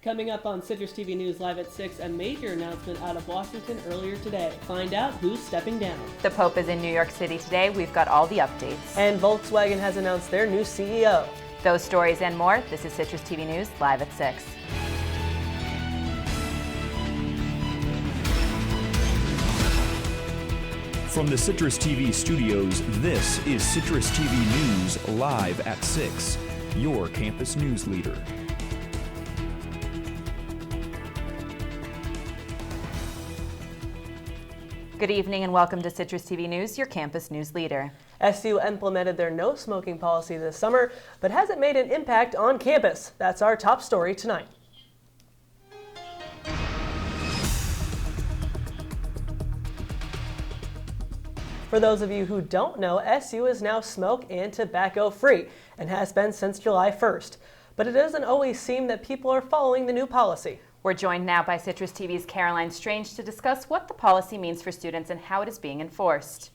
Coming up on Citrus TV News Live at 6, a major announcement out of Washington earlier today. Find out who's stepping down. The Pope is in New York City today. We've got all the updates. And Volkswagen has announced their new CEO. Those stories and more. This is Citrus TV News Live at 6. From the Citrus TV studios, this is Citrus TV News Live at 6, your campus news leader. Good evening and welcome to Citrus TV News, your campus news leader. SU implemented their no smoking policy this summer, but hasn't made an impact on campus. That's our top story tonight. For those of you who don't know, SU is now smoke and tobacco free and has been since July 1st. But it doesn't always seem that people are following the new policy. We're joined now by Citrus TV's Caroline Strange to discuss what the policy means for students and how it is being enforced.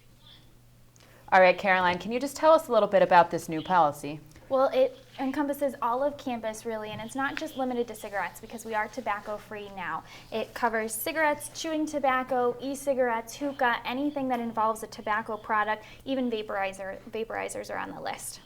All right, Caroline, can you just tell us a little bit about this new policy? Well, it encompasses all of campus, really, and it's not just limited to cigarettes because we are tobacco-free now. It covers cigarettes, chewing tobacco, e-cigarettes, hookah, anything that involves a tobacco product, even vaporizers are on the list.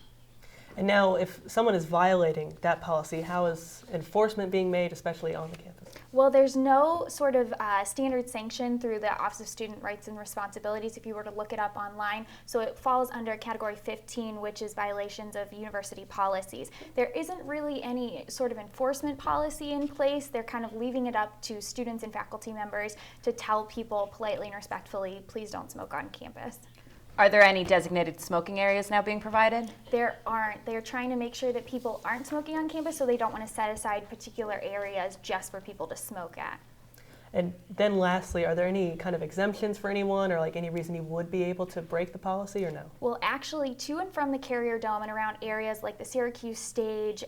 And now, if someone is violating that policy, how is enforcement being made, especially on the campus? Well, there's no sort of standard sanction through the Office of Student Rights and Responsibilities if you were to look it up online. So it falls under Category 15, which is violations of university policies. There isn't really any sort of enforcement policy in place. They're kind of leaving it up to students and faculty members to tell people politely and respectfully, please don't smoke on campus. Are there any designated smoking areas now being provided? There aren't. They're trying to make sure that people aren't smoking on campus, so they don't want to set aside particular areas just for people to smoke at. And then lastly, are there any kind of exemptions for anyone or like any reason you would be able to break the policy or no? Well, actually, to and from the Carrier Dome and around areas like the Syracuse stage,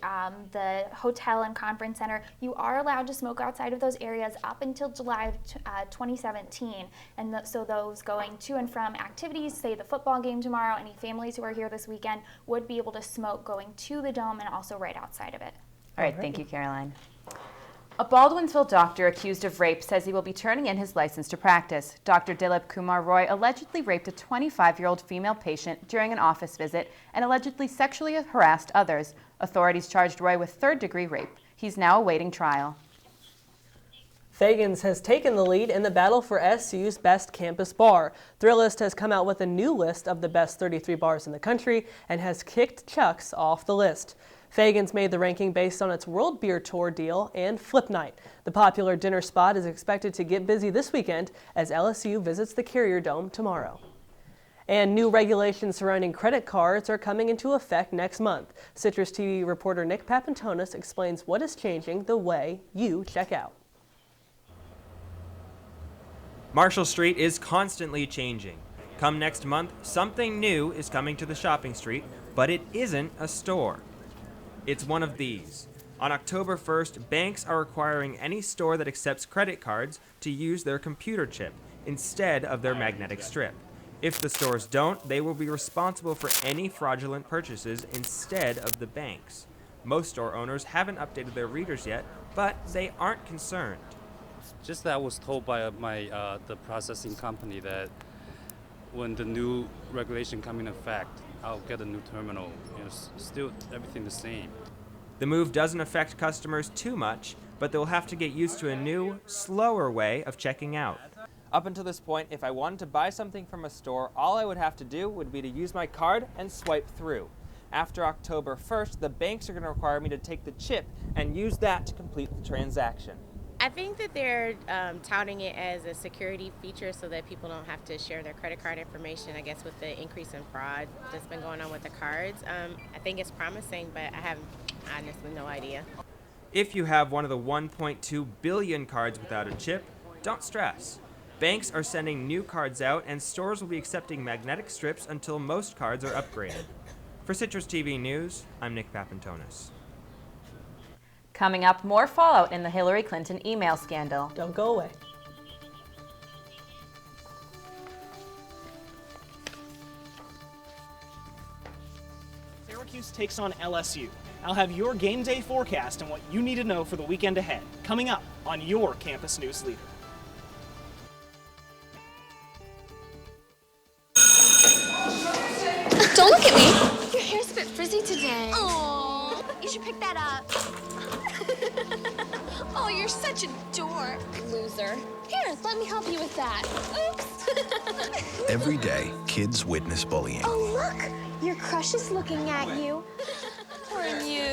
the hotel and conference center, you are allowed to smoke outside of those areas up until July of 2017. And so those going to and from activities, say the football game tomorrow, any families who are here this weekend would be able to smoke going to the dome and also right outside of it. All right, thank you, Caroline. A Baldwinsville doctor accused of rape says he will be turning in his license to practice. Dr. Dilip Kumar Roy allegedly raped a 25-year-old female patient during an office visit and allegedly sexually harassed others. Authorities charged Roy with third-degree rape. He's now awaiting trial. Fagans has taken the lead in the battle for SU's best campus bar. Thrillist has come out with a new list of the best 33 bars in the country and has kicked Chuck's off the list. Fagans made the ranking based on its World Beer Tour deal and Flip Night. The popular dinner spot is expected to get busy this weekend as LSU visits the Carrier Dome tomorrow. And new regulations surrounding credit cards are coming into effect next month. Citrus TV reporter Nick Papantonis explains what is changing the way you check out. Marshall Street is constantly changing. Come next month, something new is coming to the shopping street, but it isn't a store. It's one of these. On October 1st, banks are requiring any store that accepts credit cards to use their computer chip instead of their magnetic strip. If the stores don't, they will be responsible for any fraudulent purchases instead of the banks. Most store owners haven't updated their readers yet, but they aren't concerned. Just that I was told by the processing company that when the new regulation come in effect, I'll get a new terminal. Still everything the same. The move doesn't affect customers too much, but they'll have to get used to a new, slower way of checking out. Up until this point, if I wanted to buy something from a store, all I would have to do would be to use my card and swipe through. After October 1st, the banks are going to require me to take the chip and use that to complete the transaction. I think that they're touting it as a security feature so that people don't have to share their credit card information. I guess with the increase in fraud that's been going on with the cards, I think it's promising, but I have honestly no idea. If you have one of the 1.2 billion cards without a chip, don't stress. Banks are sending new cards out and stores will be accepting magnetic strips until most cards are upgraded. For Citrus TV News, I'm Nick Papantonis. Coming up, more fallout in the Hillary Clinton email scandal. Don't go away. Syracuse takes on LSU. I'll have your game day forecast and what you need to know for the weekend ahead, coming up on your Campus News Leader. Don't look at me. Your hair's a bit frizzy today. Oh, you should pick that up. Oh, you're such a dork. Loser. Here, let me help you with that. Oops. Every day, kids witness bullying. Oh, look. Your crush is looking at you. Or you.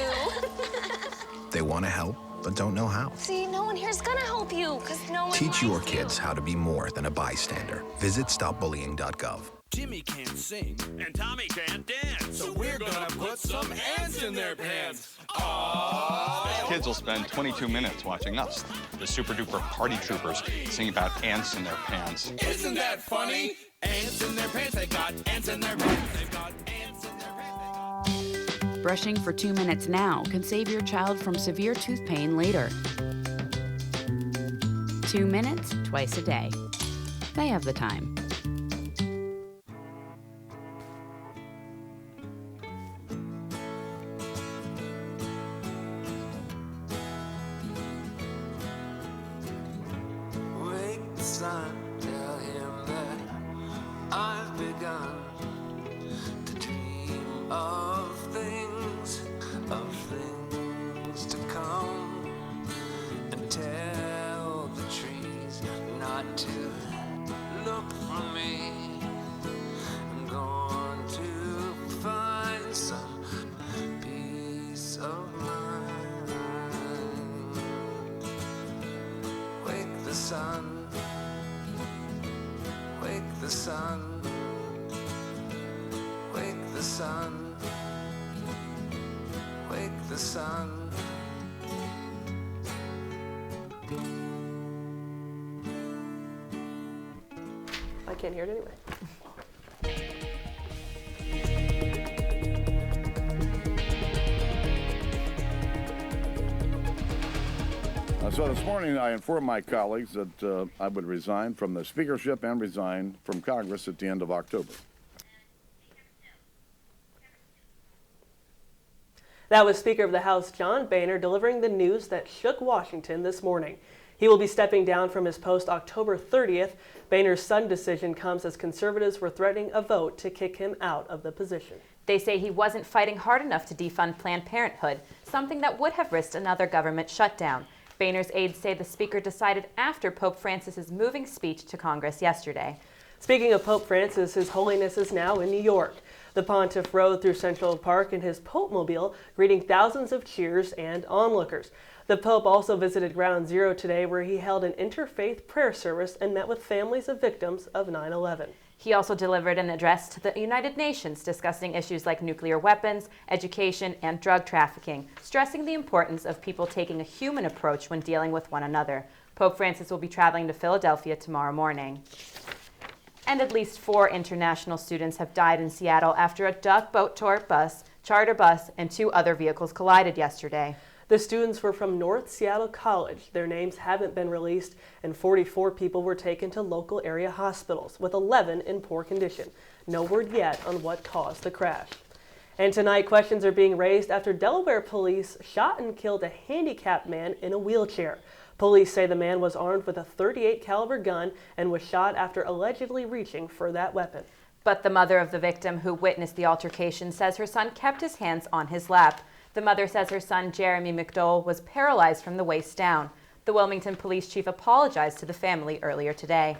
They want to help, but don't know how. See, no one here's gonna help you, because no one Teach your likes kids how to be more than a bystander. Visit stopbullying.gov. Jimmy can't sing, and Tommy can't dance, so we're gonna put some ants in their pants. Aww. Kids will spend 22 minutes watching us, the super duper party troopers, sing about ants in their pants. Isn't that funny? Ants in their pants, they got ants in their pants, they've got ants in their pants. Brushing for 2 minutes now can save your child from severe tooth pain later. 2 minutes, twice a day. They have the time. Wake the sun, tell him that I've begun to dream of things to come, and tell the trees not to look for me. I'm going to find some peace of mind. Wake the sun, wake the sun, wake the sun, wake the sun. I can't hear it anyway. So this morning I informed my colleagues that I would resign from the speakership and resign from Congress at the end of October. That was Speaker of the House John Boehner delivering the news that shook Washington this morning. He will be stepping down from his post October 30th. Boehner's sudden decision comes as conservatives were threatening a vote to kick him out of the position. They say he wasn't fighting hard enough to defund Planned Parenthood, something that would have risked another government shutdown. Boehner's aides say the speaker decided after Pope Francis's moving speech to Congress yesterday. Speaking of Pope Francis, His Holiness is now in New York. The pontiff rode through Central Park in his Pope-mobile, greeting thousands of cheers and onlookers. The Pope also visited Ground Zero today, where he held an interfaith prayer service and met with families of victims of 9/11. He also delivered an address to the United Nations discussing issues like nuclear weapons, education, and drug trafficking, stressing the importance of people taking a human approach when dealing with one another. Pope Francis will be traveling to Philadelphia tomorrow morning. And at least 4 international students have died in Seattle after a duck boat tour bus, charter bus, and 2 other vehicles collided yesterday. The students were from North Seattle College. Their names haven't been released, and 44 people were taken to local area hospitals, with 11 in poor condition. No word yet on what caused the crash. And tonight, questions are being raised after Delaware police shot and killed a handicapped man in a wheelchair. Police say the man was armed with a .38 caliber gun and was shot after allegedly reaching for that weapon. But the mother of the victim who witnessed the altercation says her son kept his hands on his lap. The mother says her son, Jeremy McDowell, was paralyzed from the waist down. The Wilmington police chief apologized to the family earlier today.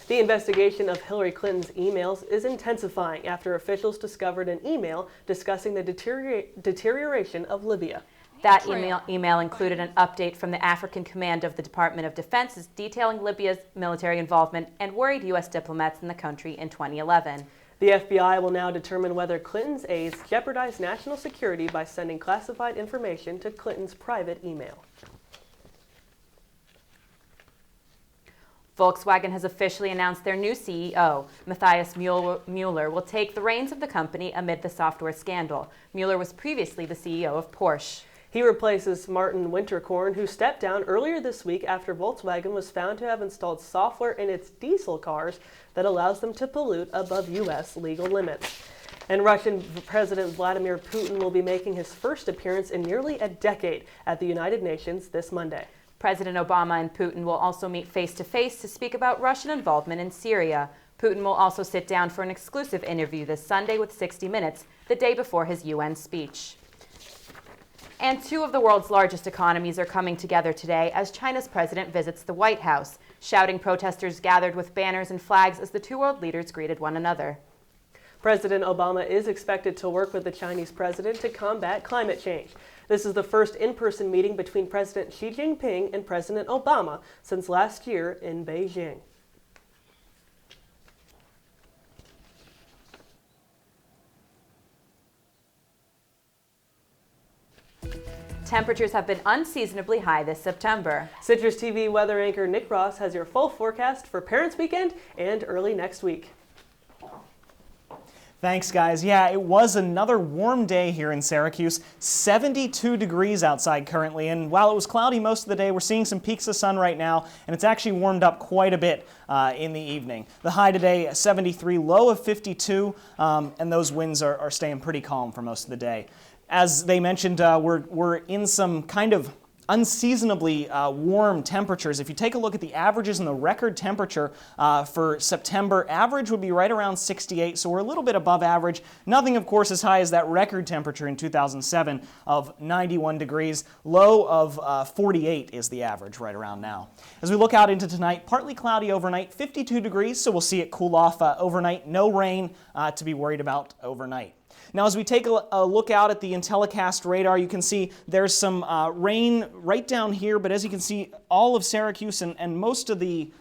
The investigation of Hillary Clinton's emails is intensifying after officials discovered an email discussing the deterioration of Libya. That email included an update from the African Command of the Department of Defense detailing Libya's military involvement and worried U.S. diplomats in the country in 2011. The FBI will now determine whether Clinton's aides jeopardized national security by sending classified information to Clinton's private email. Volkswagen has officially announced their new CEO. Matthias Mueller will take the reins of the company amid the software scandal. Mueller was previously the CEO of Porsche. He replaces Martin Winterkorn, who stepped down earlier this week after Volkswagen was found to have installed software in its diesel cars that allows them to pollute above U.S. legal limits. And Russian President Vladimir Putin will be making his first appearance in nearly a decade at the United Nations this Monday. President Obama and Putin will also meet face-to-face to speak about Russian involvement in Syria. Putin will also sit down for an exclusive interview this Sunday with 60 Minutes, the day before his UN speech. And two of the world's largest economies are coming together today as China's president visits the White House. Shouting protesters gathered with banners and flags as the two world leaders greeted one another. President Obama is expected to work with the Chinese president to combat climate change. This is the first in-person meeting between President Xi Jinping and President Obama since last year in Beijing. Temperatures have been unseasonably high this September. Citrus TV weather anchor Nick Ross has your full forecast for Parents' Weekend and early next week. Thanks, guys. Yeah, it was another warm day here in Syracuse. 72 degrees outside currently, and while it was cloudy most of the day, we're seeing some peaks of sun right now, and it's actually warmed up quite a bit in the evening. The high today, 73, low of 52, and those winds are staying pretty calm for most of the day. As they mentioned, we're in some kind of unseasonably warm temperatures. If you take a look at the averages and the record temperature for September, average would be right around 68, so we're a little bit above average. Nothing, of course, as high as that record temperature in 2007 of 91 degrees. Low of 48 is the average right around now. As we look out into tonight, partly cloudy overnight, 52 degrees, so we'll see it cool off overnight. No rain to be worried about overnight. Now, as we take a look out at the Intellicast radar, you can see there's some rain right down here, but as you can see, all of Syracuse and most of the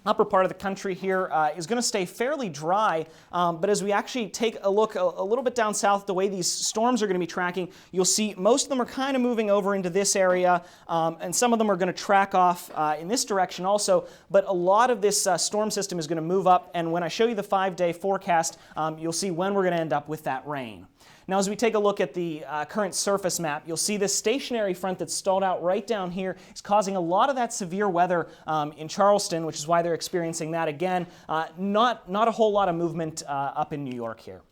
upper part of the country here is going to stay fairly dry, but as we actually take a look a little bit down south, the way these storms are going to be tracking, you'll see most of them are kind of moving over into this area, and some of them are going to track off in this direction also, but a lot of this storm system is going to move up, and when I show you the 5-day forecast, you'll see when we're going to end up with that rain. Now, as we take a look at the current surface map, you'll see this stationary front that's stalled out right down here is causing a lot of that severe weather in Charleston, which is why they're experiencing that again. Not a whole lot of movement up in New York here.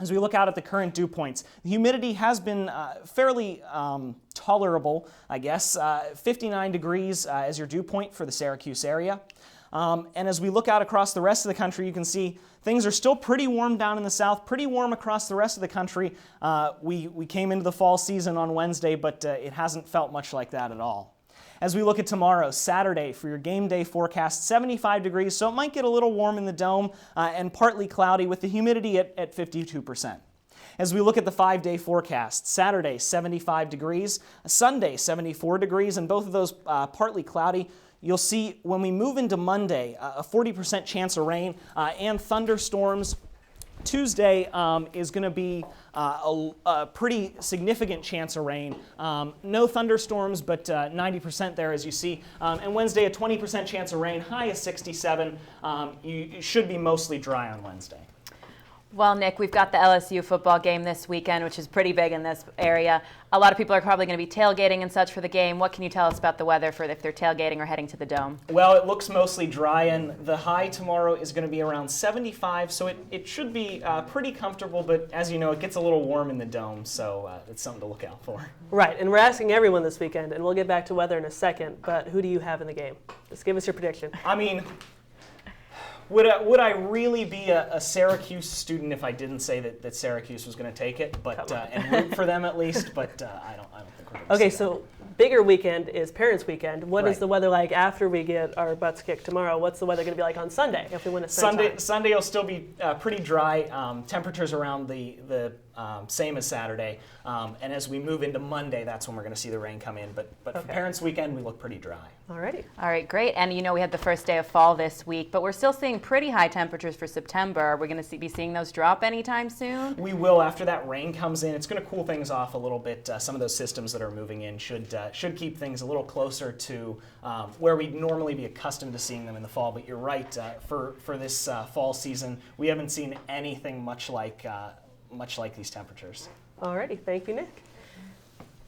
As we look out at the current dew points, the humidity has been fairly tolerable, I guess. 59 degrees as your dew point for the Syracuse area. And as we look out across the rest of the country, you can see things are still pretty warm down in the south, pretty warm across the rest of the country. We came into the fall season on Wednesday, but it hasn't felt much like that at all. As we look at tomorrow, Saturday, for your game day forecast, 75 degrees, so it might get a little warm in the dome and partly cloudy with the humidity at 52%. As we look at the 5-day forecast, Saturday, 75 degrees, Sunday, 74 degrees, and both of those partly cloudy. You'll see when we move into Monday, a 40% chance of rain and thunderstorms. Tuesday is going to be a pretty significant chance of rain. No thunderstorms, but 90% there, as you see. And Wednesday, a 20% chance of rain, high of 67. You should be mostly dry on Wednesday. Well, Nick, we've got the LSU football game this weekend, which is pretty big in this area. A lot of people are probably going to be tailgating and such for the game. What can you tell us about the weather for if they're tailgating or heading to the Dome? Well, it looks mostly dry, and the high tomorrow is going to be around 75, so it should be pretty comfortable, but as you know, it gets a little warm in the Dome, so it's something to look out for. Right, and we're asking everyone this weekend, and we'll get back to weather in a second, but who do you have in the game? Just give us your prediction. I mean, would I really be a Syracuse student if I didn't say that Syracuse was going to take it, but and root for them at least? But I don't think we're going to. Okay, so bigger weekend is Parents' Weekend. What is the weather like after we get our butts kicked tomorrow? What's the weather going to be like on Sunday if we win a Sunday will still be pretty dry. Temperatures around the same as Saturday, and as we move into Monday, that's when we're going to see the rain come in. But for Parents' Weekend, we look pretty dry. Alrighty. All right, great. And you know we had the first day of fall this week, but we're still seeing pretty high temperatures for September. Are we going to be seeing those drop anytime soon? We will after that rain comes in. It's going to cool things off a little bit. Some of those systems that are moving in should keep things a little closer to where we'd normally be accustomed to seeing them in the fall. But you're right, for this fall season, we haven't seen anything much like these temperatures. Alrighty, thank you, Nick.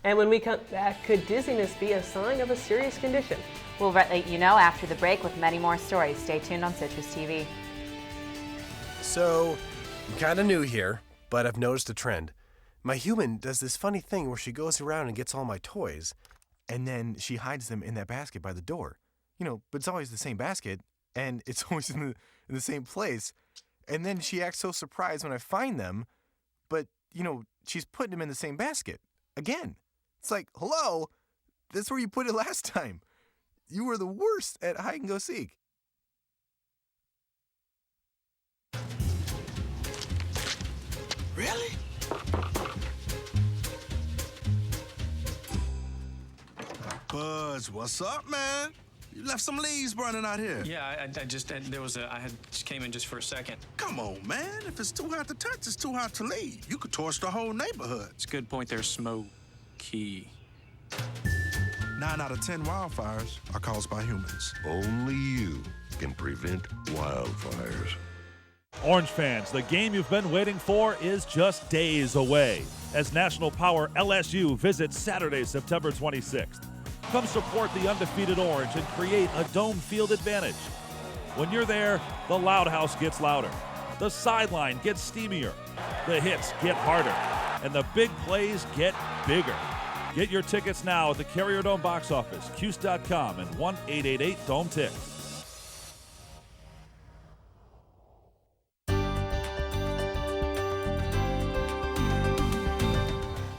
And when we come back, could dizziness be a sign of a serious condition? We'll let you know after the break with many more stories. Stay tuned on Citrus TV. So, I'm kinda new here, but I've noticed a trend. My human does this funny thing where she goes around and gets all my toys, and then she hides them in that basket by the door. But it's always the same basket, and it's always in the same place. And then she acts so surprised when I find them, but, she's putting them in the same basket. Again. It's like, hello? That's where you put it last time. You were the worst at hide and go seek. Really? Buzz, what's up, man? You left some leaves burning out here. Yeah, I just came in just for a second. Come on, man. If it's too hot to touch, it's too hot to leave. You could torch the whole neighborhood. It's a good point there, Smokey. 9 out of 10 wildfires are caused by humans. Only you can prevent wildfires. Orange fans, the game you've been waiting for is just days away as National Power LSU visits Saturday, September 26th. Come support the undefeated Orange and create a dome field advantage. When you're there, the loud house gets louder, the sideline gets steamier, the hits get harder, and the big plays get bigger. Get your tickets now at the Carrier Dome box office, Cuse.com, and 1-888-DOME-TICKS.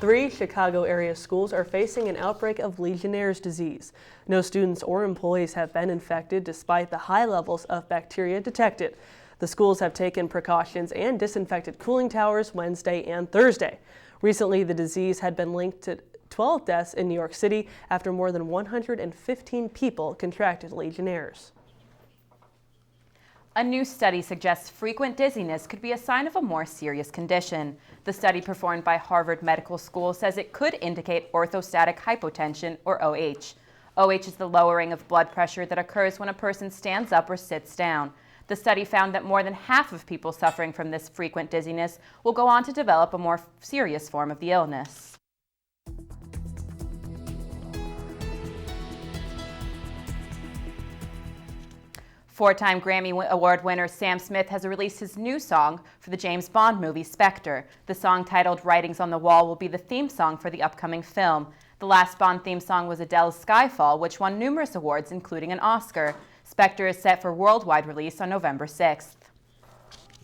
Three Chicago area schools are facing an outbreak of Legionnaire's disease. No students or employees have been infected despite the high levels of bacteria detected. The schools have taken precautions and disinfected cooling towers Wednesday and Thursday. Recently, the disease had been linked to 12 deaths in New York City after more than 115 people contracted Legionnaire's. A new study suggests frequent dizziness could be a sign of a more serious condition. The study performed by Harvard Medical School says it could indicate orthostatic hypotension, or OH. OH is the lowering of blood pressure that occurs when a person stands up or sits down. The study found that more than half of people suffering from this frequent dizziness will go on to develop a more serious form of the illness. Four-time Grammy Award winner Sam Smith has released his new song for the James Bond movie Spectre. The song, titled Writings on the Wall, will be the theme song for the upcoming film. The last Bond theme song was Adele's Skyfall, which won numerous awards, including an Oscar. Spectre is set for worldwide release on November 6th.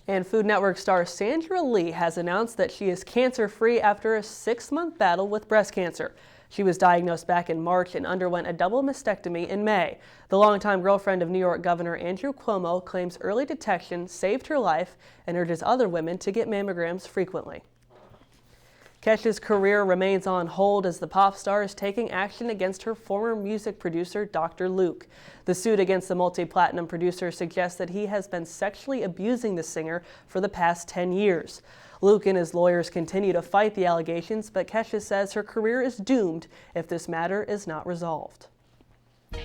And Food Network star Sandra Lee has announced that she is cancer-free after a 6-month battle with breast cancer. She was diagnosed back in March and underwent a double mastectomy in May. The longtime girlfriend of New York Governor Andrew Cuomo claims early detection saved her life and urges other women to get mammograms frequently. Kesha's career remains on hold as the pop star is taking action against her former music producer, Dr. Luke. The suit against the multi-platinum producer suggests that he has been sexually abusing the singer for the past 10 years. Luke and his lawyers continue to fight the allegations, but Kesha says her career is doomed if this matter is not resolved. The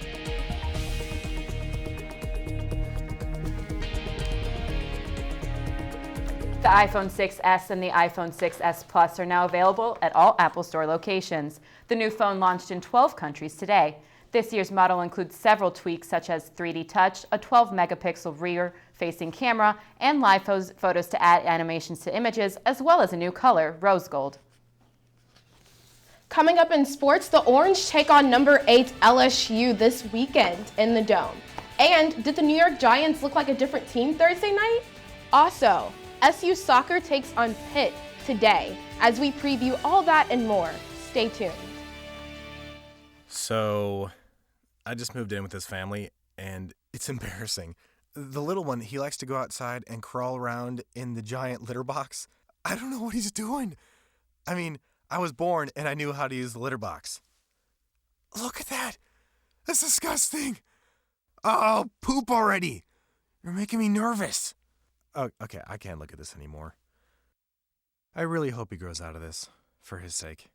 iPhone 6s and the iPhone 6s Plus are now available at all Apple Store locations. The new phone launched in 12 countries today. This year's model includes several tweaks such as 3D Touch, a 12-megapixel rear-facing camera, and live photos to add animations to images, as well as a new color, rose gold. Coming up in sports, the Orange take on number 8 LSU this weekend in the Dome. And did the New York Giants look like a different team Thursday night? Also, SU soccer takes on Pitt today. As we preview all that and more, stay tuned. So, I just moved in with this family, and it's embarrassing. The little one, he likes to go outside and crawl around in the giant litter box. I don't know what he's doing. I mean, I was born and I knew how to use the litter box. Look at that. That's disgusting. Oh, poop already. You're making me nervous. Oh, okay, I can't look at this anymore. I really hope he grows out of this, for his sake.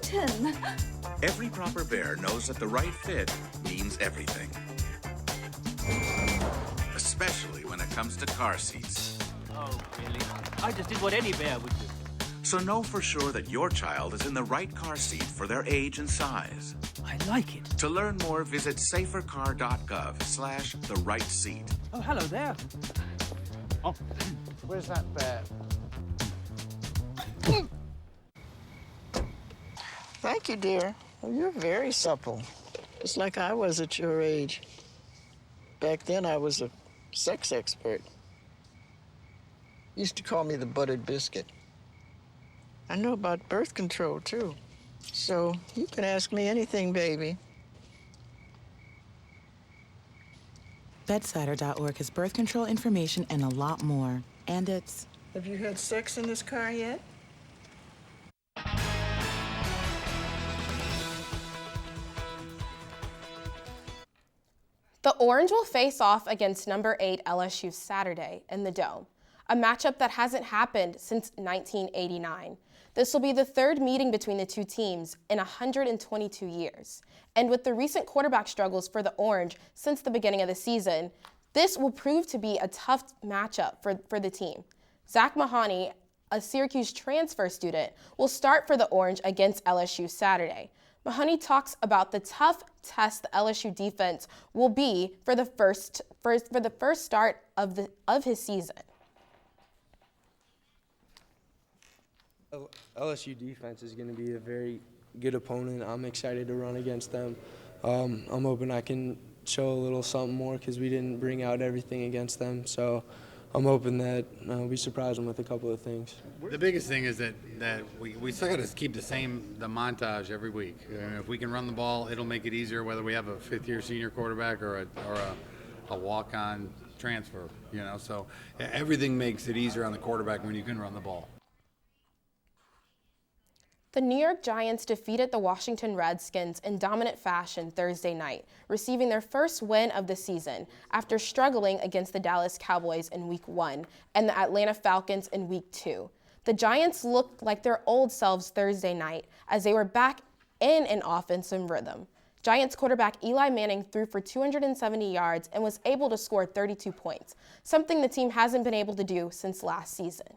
Tim. Every proper bear knows that the right fit means everything. Especially when it comes to car seats. Oh, really? I just did what any bear would do. So know for sure that your child is in the right car seat for their age and size. I like it. To learn more, visit safercar.gov/the-right-seat. Oh, hello there. Oh, where's that bear? Thank you, dear. Oh, you're very supple. Just like I was at your age. Back then, I was a sex expert. Used to call me the buttered biscuit. I know about birth control, too. So you can ask me anything, baby. Bedsider.org has birth control information and a lot more. And it's... Have you had sex in this car yet? The Orange will face off against number 8 LSU Saturday in the Dome, a matchup that hasn't happened since 1989. This will be the third meeting between the two teams in 122 years. And with the recent quarterback struggles for the Orange since the beginning of the season, this will prove to be a tough matchup for the team. Zach Mahoney, a Syracuse transfer student, will start for the Orange against LSU Saturday. Mahoney talks about the tough test the LSU defense will be for the first start of his season. LSU defense is going to be a very good opponent. I'm excited to run against them. I'm hoping I can show a little something more because we didn't bring out everything against them. So I'm hoping that we surprise them with a couple of things. The biggest thing is that we still got to keep the montage every week. If we can run the ball, it'll make it easier whether we have a fifth-year senior quarterback or a walk-on transfer. So everything makes it easier on the quarterback when you can run the ball. The New York Giants defeated the Washington Redskins in dominant fashion Thursday night, receiving their first win of the season after struggling against the Dallas Cowboys in Week 1 and the Atlanta Falcons in Week 2. The Giants looked like their old selves Thursday night as they were back in an offensive rhythm. Giants quarterback Eli Manning threw for 270 yards and was able to score 32 points, something the team hasn't been able to do since last season.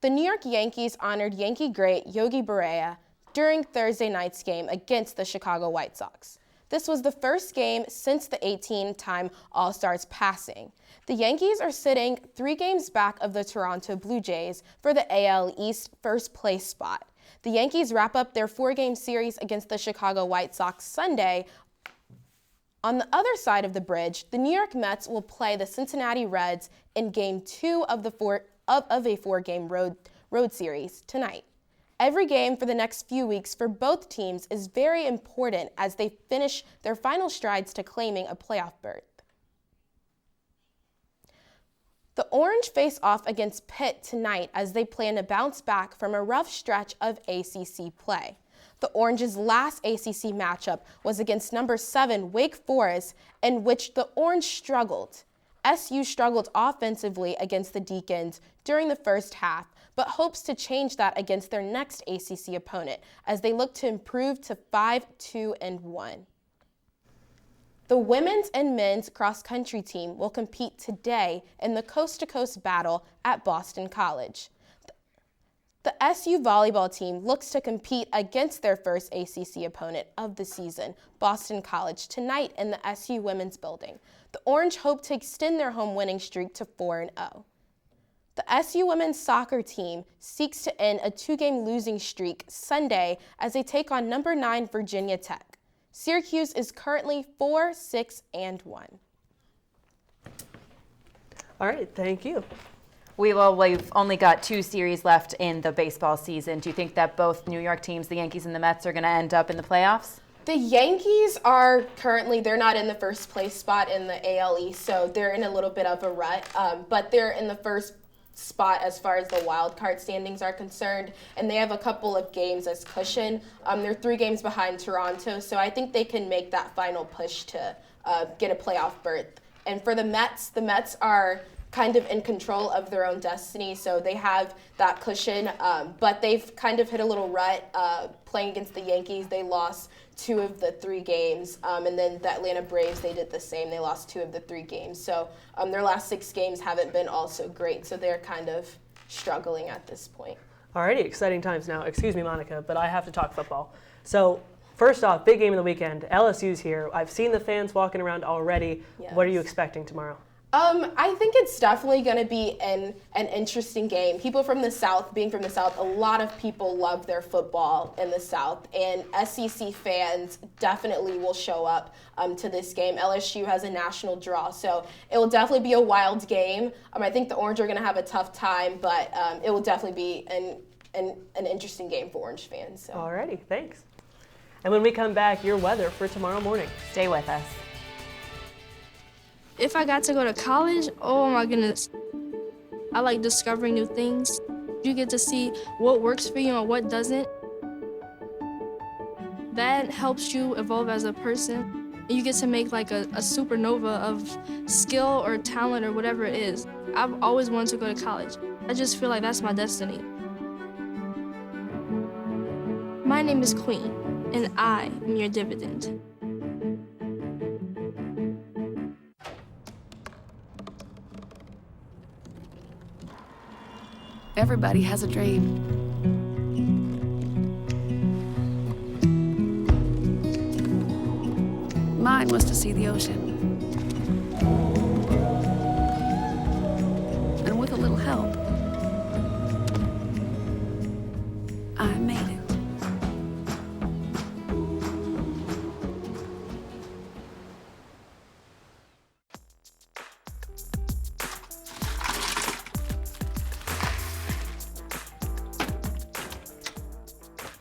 The New York Yankees honored Yankee great Yogi Berra during Thursday night's game against the Chicago White Sox. This was the first game since the 18-time All-Stars passing. The Yankees are sitting 3 games back of the Toronto Blue Jays for the AL East first place spot. The Yankees wrap up their 4-game series against the Chicago White Sox Sunday. On the other side of the bridge, the New York Mets will play the Cincinnati Reds in Game 2 of a 4-game road series tonight. Every game for the next few weeks for both teams is very important as they finish their final strides to claiming a playoff berth. The Orange face off against Pitt tonight as they plan to bounce back from a rough stretch of ACC play. The Orange's last ACC matchup was against number 7 Wake Forest, in which the Orange struggled. SU struggled offensively against the Deacons during the first half, but hopes to change that against their next ACC opponent as they look to improve to 5-2-1. The women's and men's cross-country team will compete today in the coast-to-coast battle at Boston College. The SU volleyball team looks to compete against their first ACC opponent of the season, Boston College, tonight in the SU Women's Building. The Orange hope to extend their home winning streak to 4-0. The SU women's soccer team seeks to end a 2-game losing streak Sunday as they take on number 9 Virginia Tech. Syracuse is currently 4-6-1. All right, thank you. We've only got 2 series left in the baseball season. Do you think that both New York teams, the Yankees and the Mets, are going to end up in the playoffs? The Yankees are currently, they're not in the first place spot in the AL East, so they're in a little bit of a rut, but they're in the first spot as far as the wild card standings are concerned, and they have a couple of games as cushion. They're 3 games behind Toronto, so I think they can make that final push to get a playoff berth. And for the Mets are kind of in control of their own destiny, so they have that cushion, but they've kind of hit a little rut playing against the Yankees. They lost 2 of the 3 games, and then the Atlanta Braves, they did the same. They lost 2 of the 3 games, so their last 6 games haven't been all so great, so they're kind of struggling at this point. Alrighty, exciting times now. Excuse me, Monica, but I have to talk football. So, first off, big game of the weekend. LSU's here. I've seen the fans walking around already. Yes. What are you expecting tomorrow? I think it's definitely going to be an interesting game. People from the South, being from the South, a lot of people love their football in the South, and SEC fans definitely will show up to this game. LSU has a national draw, so it will definitely be a wild game. I think the Orange are going to have a tough time, but it will definitely be an interesting game for Orange fans. So. Alrighty, thanks. And when we come back, your weather for tomorrow morning. Stay with us. If I got to go to college, oh my goodness. I like discovering new things. You get to see what works for you and what doesn't. That helps you evolve as a person. You get to make like a supernova of skill or talent or whatever it is. I've always wanted to go to college. I just feel like that's my destiny. My name is Queen, and I am your dividend. Everybody has a dream. Mine was to see the ocean. And with a little help, I made it.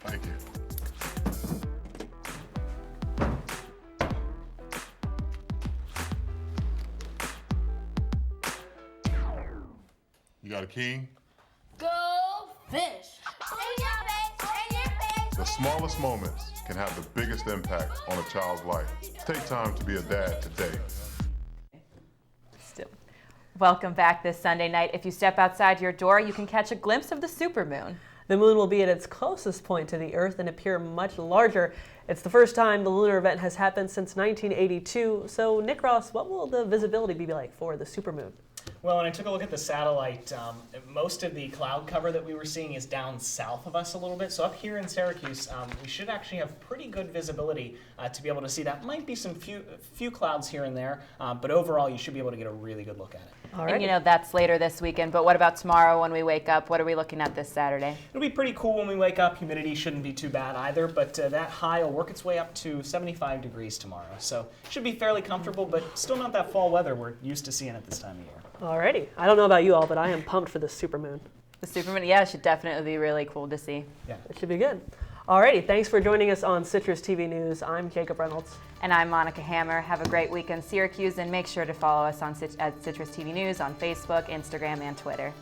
Thank you. You got a king? Go fish. The smallest moments can have the biggest impact on a child's life. Take time to be a dad today. Welcome back this Sunday night. If you step outside your door, you can catch a glimpse of the supermoon. The moon will be at its closest point to the Earth and appear much larger. It's the first time the lunar event has happened since 1982. So, Nick Ross, what will the visibility be like for the supermoon? Well, when I took a look at the satellite, most of the cloud cover that we were seeing is down south of us a little bit. So up here in Syracuse, we should actually have pretty good visibility to be able to see that. Might be some few clouds here and there, but overall you should be able to get a really good look at it. All right. And you know, that's later this weekend, but what about tomorrow when we wake up? What are we looking at this Saturday? It'll be pretty cool when we wake up. Humidity shouldn't be too bad either, but that high will work its way up to 75 degrees tomorrow. So should be fairly comfortable, but still not that fall weather we're used to seeing at this time of year. Alrighty. I don't know about you all, but I am pumped for the supermoon. The supermoon, yeah, it should definitely be really cool to see. Yeah, it should be good. Alrighty, thanks for joining us on Citrus TV News. I'm Jacob Reynolds. And I'm Monika Hammer. Have a great weekend, Syracuse, and make sure to follow us on at Citrus TV News on Facebook, Instagram, and Twitter.